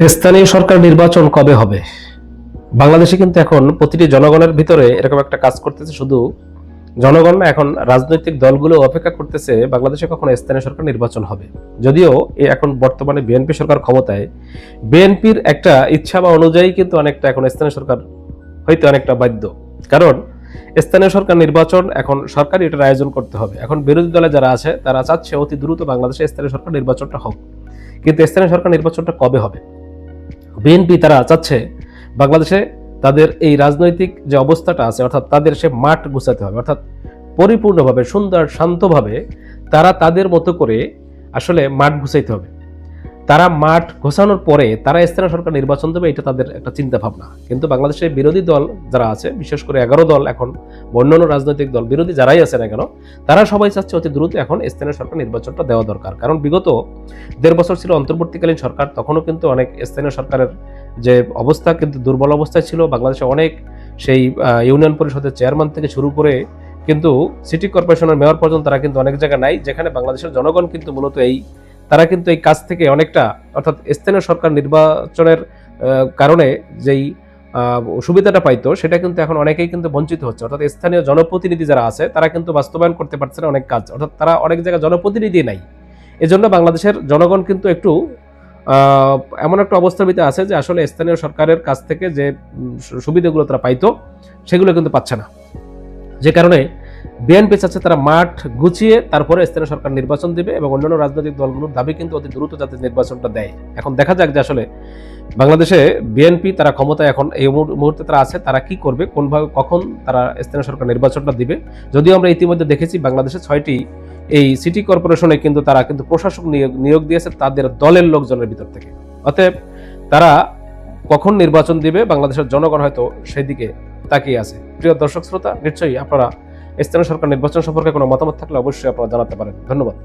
স্থানীয় সরকার নির্বাচন কবে হবে? বাংলাদেশে কিন্তু এখন প্রতিটি জনগণের ভিতরে এরকম একটা কাজ করতেছে, শুধু জনগণ না, এখন রাজনৈতিক দলগুলো অপেক্ষা করতেছে বাংলাদেশে কখন স্থানীয় সরকার নির্বাচন হবে। যদিও এখন বর্তমানে বিএনপি সরকার ক্ষমতায়, বিএনপির একটা ইচ্ছা বা অনুযায়ী কিন্তু অনেকটা এখন স্থানীয় সরকার হইতে অনেকটা বাধ্য। কারণ স্থানীয় সরকার নির্বাচন এখন সরকারই এটার আয়োজন করতে হবে। এখন বিরোধী দলে যারা আছে তারা চাচ্ছে অতি দ্রুত বাংলাদেশে স্থানীয় সরকার নির্বাচনটা হোক, কিন্তু স্থানীয় সরকার নির্বাচনটা কবে হবে? বিএনপি তারা চাচ্ছে বাংলাদেশে তাদের এই রাজনৈতিক যে অবস্থাটা আছে, অর্থাৎ তাদের সে মাঠ গুছাতে হবে, অর্থাৎ পরিপূর্ণভাবে সুন্দর শান্তভাবে তারা তাদের মতো করে আসলে মাঠ গুছাইতে হবে। তারা মাঠ ঘোষানোর পরে তারা স্থানীয় সরকার নির্বাচন দেবে, এটা তাদের একটা চিন্তা ভাবনা। কিন্তু বাংলাদেশের বিরোধী দল যারা আছে, বিশেষ করে 11 দল, এখন অন্যান্য রাজনৈতিক দল বিরোধী যারাই আছে না কেন, তারা সবাই চাচ্ছে অতি দ্রুত এখন স্থানীয় সরকার নির্বাচনটা দেওয়া দরকার। কারণ বিগত 1.5 বছর ছিল অন্তর্বর্তীকালীন সরকার, তখনও কিন্তু অনেক স্থানীয় সরকারের যে অবস্থা কিন্তু দুর্বল অবস্থায় ছিল। বাংলাদেশে অনেক সেই ইউনিয়ন পরিষদের চেয়ারম্যান থেকে শুরু করে কিন্তু সিটি কর্পোরেশনের মেয়র পর্যন্ত তারা কিন্তু অনেক জায়গায় নাই, যেখানে বাংলাদেশের জনগণ কিন্তু মূলত তারা কিন্তু এই কাজ থেকে অনেকটা, অর্থাৎ স্থানীয় সরকার নির্বাচনের কারণে যেই সুবিধাটা পাইতো সেটা কিন্তু এখন অনেকেই কিন্তু বঞ্চিত হচ্ছে। অর্থাৎ স্থানীয় জনপ্রতিনিধি যারা আছে তারা কিন্তু বাস্তবায়ন করতে পারছে না অনেক কাজ, অর্থাৎ তারা অনেক জায়গায় জনপ্রতিনিধি নাই। এজন্য বাংলাদেশের জনগণ কিন্তু একটু এমন একটা অবস্থার ভিতরে আছে যে আসলে স্থানীয় সরকারের কাছ থেকে যে সুবিধাগুলো তারা পাইতো সেগুলো কিন্তু পাচ্ছে না। যে কারণে বিএনপি চাচ্ছে তারা মাঠ গুছিয়ে তারপরে স্থানীয় সরকার নির্বাচন দিবে, এবং অন্যান্য রাজনৈতিক দলগুলোর দাবি কিন্তু অতি দ্রুত যাতে নির্বাচনটা দেয়। এখন দেখা যাক যে আসলে বাংলাদেশে বিএনপি তারা ক্ষমতায় এখন এই মুহূর্তে তারা আছে, তারা কি করবে, কোনভাবে কখন তারা স্থানীয় সরকার নির্বাচনটা দিবে। যদিও আমরা ইতিমধ্যে দেখেছি বাংলাদেশে 6টি এই সিটি কর্পোরেশনে কিন্তু তারা কিন্তু প্রশাসক নিয়োগ দিয়েছে তাদের দলের লোকজনের ভিতর থেকে। অতএব তারা কখন নির্বাচন দিবে বাংলাদেশের জনগণ হয়তো সেদিকে তাকিয়ে আছে। প্রিয় দর্শক শ্রোতা, নিশ্চয়ই আপনারা স্থানীয় সরকার নির্বাচন সম্পর্কে কোনো মতামত থাকলে অবশ্যই আপনারা জানাতে পারেন। ধন্যবাদ।